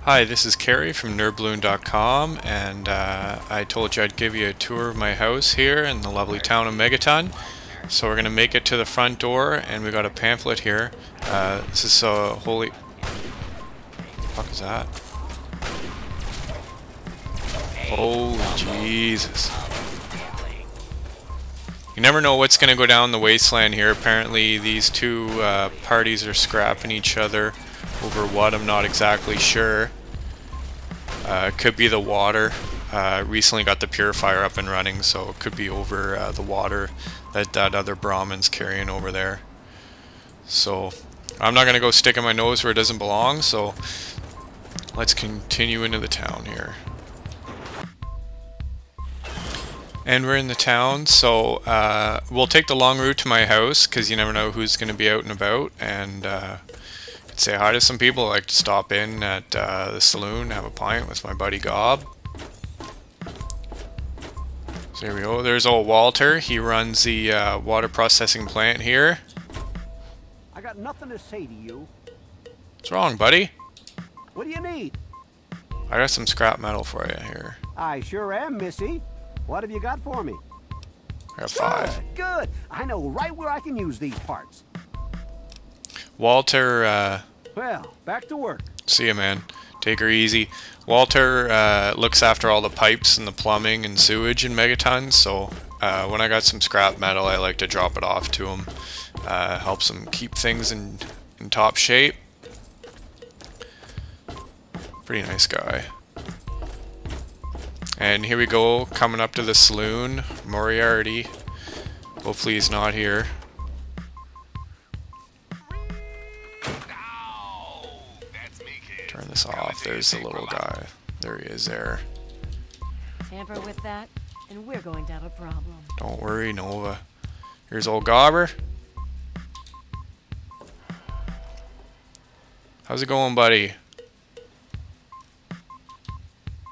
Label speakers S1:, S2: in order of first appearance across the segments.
S1: Hi, this is Kerry from nerdballoon.com, and I told you I'd give you a tour of my house here in the lovely town of Megaton. So we're going to make it to the front door, and we got a pamphlet here. This is holy... What the fuck is that? Holy Jesus. You never know what's going to go down the wasteland here. Apparently these two parties are scrapping each other over what, I'm not exactly sure. It could be the water. Recently got the purifier up and running, so it could be over the water that other Brahmin's carrying over there. So I'm not going to go sticking my nose where it doesn't belong, so let's continue into the town here. And we're in the town, so we'll take the long route to my house, because you never know who's going to be out and about, and say hi to some people. I like to stop in at the saloon, have a pint with my buddy Gob. So here we go. There's old Walter. He runs the water processing plant here.
S2: I got nothing to say to you.
S1: What's wrong, buddy?
S2: What do you need?
S1: I got some scrap metal for you here.
S2: I sure am, Missy. What have you got for me?
S1: I got 5.
S2: Good. I know right where I can use these parts.
S1: Walter,
S2: Well, back to work.
S1: see ya, man. Take her easy. Walter looks after all the pipes and the plumbing and sewage in Megaton, so when I got some scrap metal, I like to drop it off to him. Helps him keep things in top shape. Pretty nice guy. And here we go, coming up to the saloon. Moriarty. Hopefully he's not here. Turn this off. There's the little guy. There he is there.
S3: Tamper with that, and we're going to have a problem.
S1: Don't worry, Nova. Here's old Gobber. How's it going, buddy?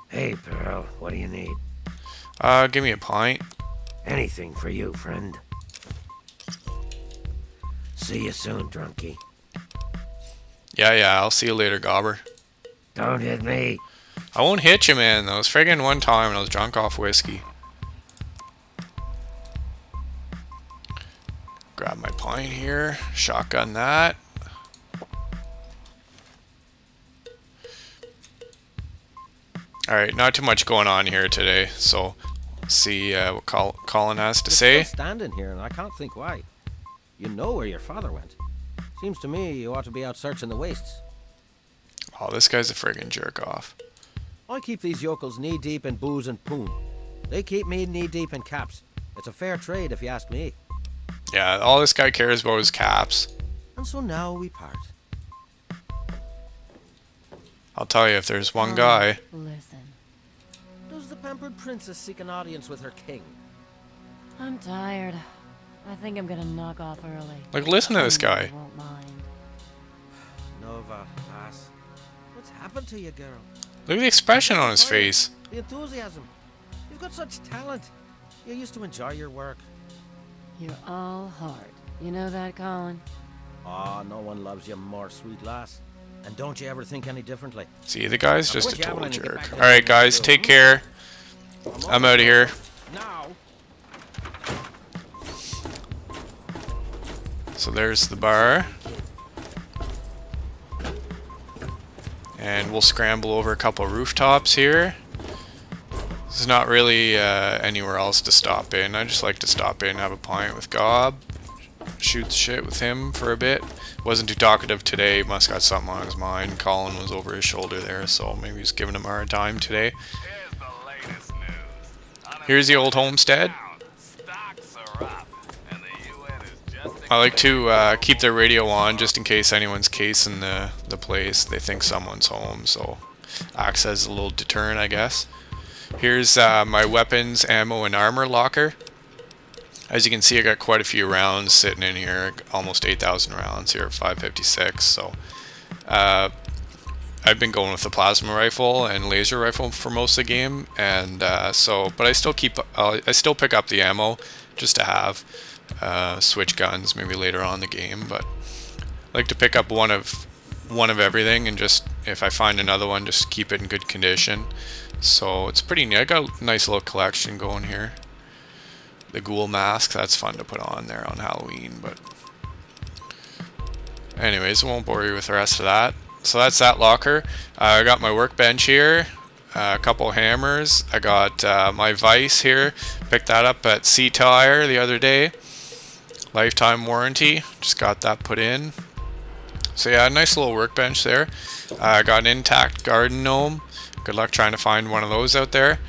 S4: Hey, Pearl, what do you need?
S1: Give me a pint.
S4: Anything for you, friend. See you soon, drunkie.
S1: Yeah, I'll see you later, Gobber.
S4: Don't hit me.
S1: I won't hit you, man. That was friggin' one time when I was drunk off whiskey. Grab my pint here. Shotgun that. Alright, not too much going on here today, so let's see what Colin has to say.
S5: You're still standing here, and I can't think why. You know where your father went. Seems to me you ought to be out searching the wastes.
S1: Oh, this guy's a friggin' jerk off.
S5: I keep these yokels knee-deep in booze and poon. They keep me knee-deep in caps. It's a fair trade, if you ask me.
S1: Yeah, all this guy cares about is caps.
S5: And so now we part.
S1: I'll tell you, if there's one guy...
S3: Listen,
S5: Does the pampered princess seek an audience with her king?
S3: I'm tired. I think I'm gonna knock off early.
S1: Like, listen to this guy.
S3: You won't mind.
S5: Nova, lass. What's happened to you, girl?
S1: Look at the expression on his face.
S5: The enthusiasm. You've got such talent. You used to enjoy your work.
S3: You're all heart. You know that, Colin?
S5: Ah, no one loves you more, sweet lass. And don't you ever think any differently.
S1: See, the guy's just a
S5: wish you
S1: total
S5: hadn't get
S1: jerk.
S5: back to
S1: Alright,
S5: that
S1: guys,
S5: video.
S1: take care. I'm out of here.
S5: Now.
S1: So there's the bar. And we'll scramble over a couple rooftops here. There's not really anywhere else to stop in. I just like to stop in, have a pint with Gob, shoot the shit with him for a bit. Wasn't too talkative today, must got something on his mind. Colin was over his shoulder there, so maybe he's giving him a hard time today. Here's the old homestead. I like to keep their radio on just in case anyone's casing the place. They think someone's home, so acts as a little deterrent, I guess. Here's my weapons, ammo, and armor locker. As you can see, I got quite a few rounds sitting in here, almost 8,000 rounds here at 556. So I've been going with the plasma rifle and laser rifle for most of the game, and but I still pick up the ammo just to have switch guns maybe later on in the game. But I like to pick up one of everything and just if I find another one, just keep it in good condition. So it's pretty neat. I got a nice little collection going here. The ghoul mask, that's fun to put on there on Halloween, but anyways, I won't bore you with the rest of that. So that's that locker. I got my workbench here, a couple hammers. I got my vise here. Picked that up at Sea Tire the other day. Lifetime warranty. Just got that put in. So yeah, a nice little workbench there. I got an intact garden gnome. Good luck trying to find one of those out there.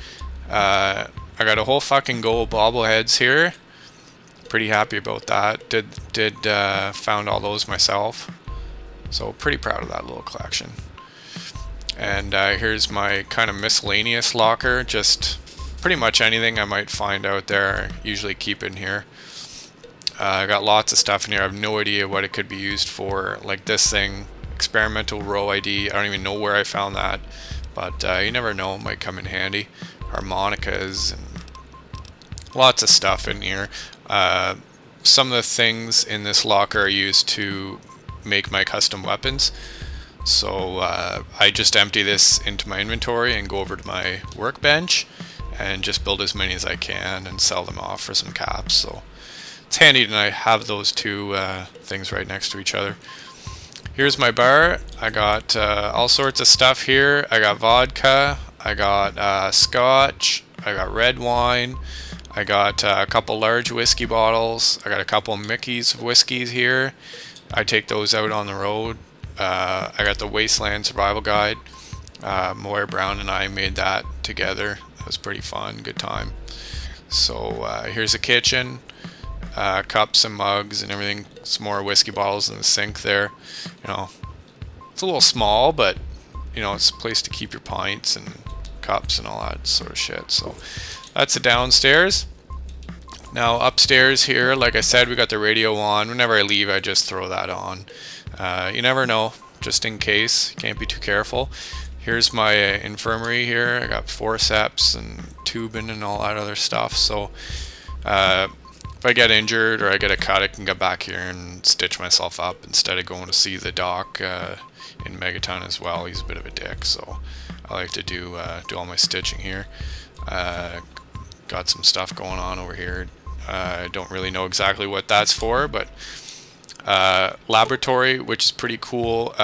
S1: I got a whole fucking gold bobbleheads here. Pretty happy about that. Found all those myself. So pretty proud of that little collection. And here's my kind of miscellaneous locker. Just pretty much anything I might find out there, I usually keep in here. I got lots of stuff in here. I have no idea what it could be used for. Like this thing, experimental row ID. I don't even know where I found that. But you never know, it might come in handy. Harmonicas and lots of stuff in here. Some of the things in this locker are used to make my custom weapons. So I just empty this into my inventory and go over to my workbench and just build as many as I can and sell them off for some caps. So it's handy to have those two things right next to each other. Here's my bar. I got all sorts of stuff here. I got vodka, I got scotch, I got red wine, I got a couple large whiskey bottles, I got a couple Mickey's of whiskeys here. I take those out on the road. I got the Wasteland Survival Guide. Moira Brown and I made that together. That was pretty fun, good time. So here's a kitchen. Cups and mugs and everything. Some more whiskey bottles in the sink there. You know, it's a little small, but you know, it's a place to keep your pints and cups and all that sort of shit. So that's the downstairs. Now upstairs here, like I said, we got the radio on. Whenever I leave, I just throw that on. You never know, just in case. You can't be too careful. Here's my infirmary here. I got forceps and tubing and all that other stuff. So if I get injured or I get a cut, I can get back here and stitch myself up instead of going to see the doc in Megaton as well. He's a bit of a dick, so I like to do all my stitching here. Got some stuff going on over here. I don't really know exactly what that's for, but laboratory, which is pretty cool.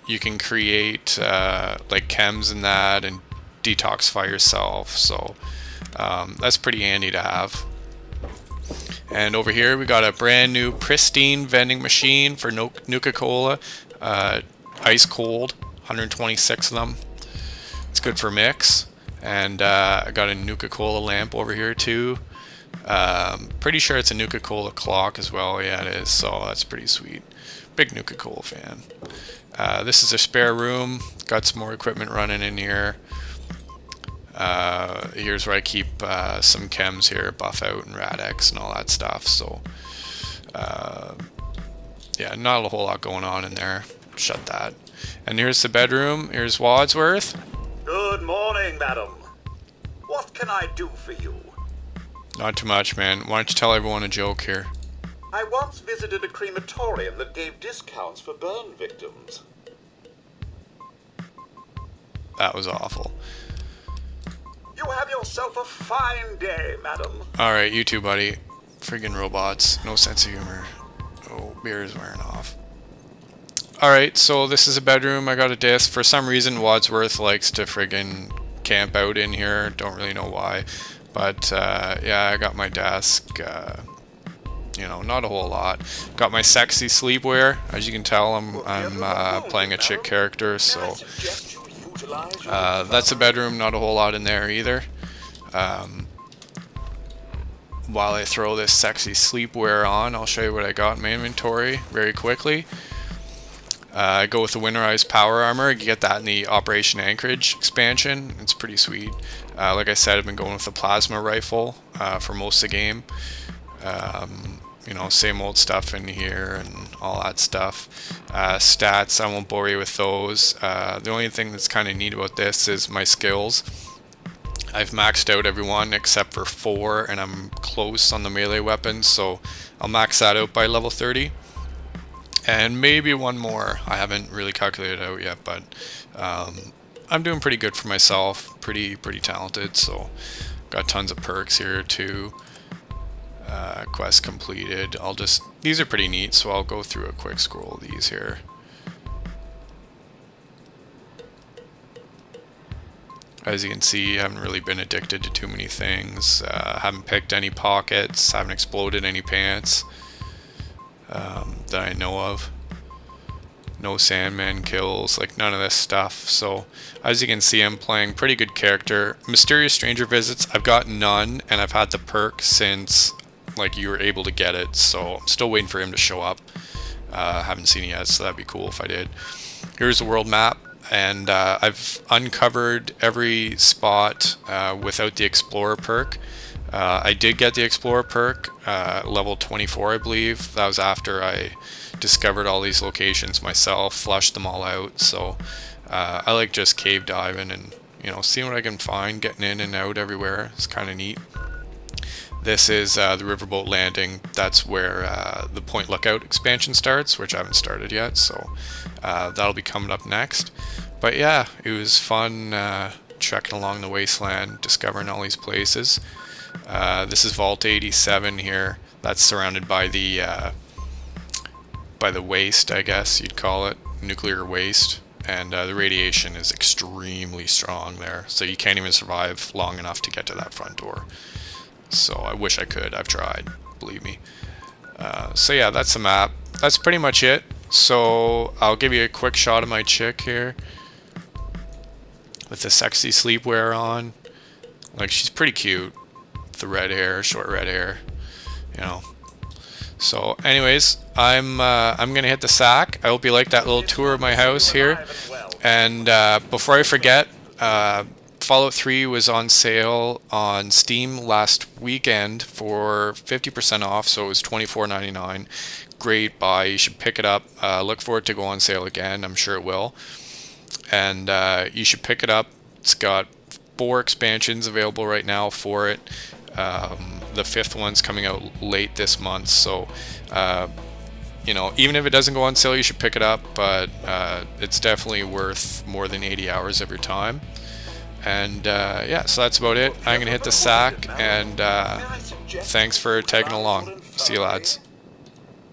S1: You can create like chems and that and detoxify yourself, so that's pretty handy to have. And over here we got a brand new pristine vending machine for Nuka-Cola, ice cold, 126 of them. It's good for mix. And I got a Nuka-Cola lamp over here too. Pretty sure it's a Nuka-Cola clock as well. Yeah, it is. So that's pretty sweet. Big Nuka-Cola fan. This is a spare room. Got some more equipment running in here. Here's where I keep some chems here, Buff Out and Rad-X and all that stuff. So yeah, not a whole lot going on in there. Shut that. And here's the bedroom. Here's Wadsworth.
S6: Good morning, madam. What can I do for you?
S1: Not too much, man. Why don't you tell everyone a joke here?
S6: I once visited a crematorium that gave discounts for burn victims.
S1: That was awful.
S6: You have yourself a fine day, madam.
S1: Alright, you too, buddy. Friggin' robots. No sense of humor. Oh, beer is wearing off. Alright, so this is a bedroom. I got a desk. For some reason, Wadsworth likes to friggin' camp out in here. Don't really know why. But, yeah, I got my desk. You know, not a whole lot. Got my sexy sleepwear. As you can tell, I'm playing a chick character, so... that's a bedroom. Not a whole lot in there either. While I throw this sexy sleepwear on, I'll show you what I got in my inventory very quickly. I go with the winterized power armor. You get that in the Operation Anchorage expansion. It's pretty sweet. Like I said, I've been going with the plasma rifle for most of the game. You know, same old stuff in here and all that stuff. Stats, I won't bore you with those. The only thing that's kind of neat about this is my skills. I've maxed out every one except for 4, and I'm close on the melee weapons, so I'll max that out by level 30. and maybe one more. I haven't really calculated it out yet, but I'm doing pretty good for myself. Pretty talented. So got tons of perks here too. Quest completed. These are pretty neat, so I'll go through a quick scroll of these here. As you can see, I haven't really been addicted to too many things. Haven't picked any pockets, haven't exploded any pants that I know of. No Sandman kills, like none of this stuff. So as you can see, I'm playing pretty good character. Mysterious Stranger Visits, I've got none, and I've had the perk since like you were able to get it. So I'm still waiting for him to show up. Haven't seen it yet, so that'd be cool if I did. Here's the world map. And I've uncovered every spot without the Explorer perk. I did get the Explorer perk, level 24 I believe. That was after I discovered all these locations myself, flushed them all out. So I like just cave diving and, you know, seeing what I can find, getting in and out everywhere. It's kind of neat. This is the Riverboat Landing. That's where the Point Lookout expansion starts, which I haven't started yet, so that'll be coming up next. But yeah, it was fun trekking along the wasteland, discovering all these places. This is Vault 87 here. That's surrounded by the waste, I guess you'd call it, nuclear waste. And the radiation is extremely strong there, so you can't even survive long enough to get to that front door. So I wish I could. I've tried, believe me. So yeah, that's the map. That's pretty much it. So I'll give you a quick shot of my chick here with the sexy sleepwear on. Like, she's pretty cute. The red hair, short red hair, you know. So anyways, I'm gonna hit the sack. I hope you like that little tour of my house here. And before I forget, Fallout 3 was on sale on Steam last weekend for 50% off, so it was $24.99. Great buy, you should pick it up. Look for it to go on sale again, I'm sure it will. And you should pick it up. It's got 4 expansions available right now for it. The 5th one's coming out late this month, so you know, even if it doesn't go on sale, you should pick it up, but it's definitely worth more than 80 hours of your time. And yeah, so that's about it. I'm gonna hit the sack, and thanks for tagging along. See you lads.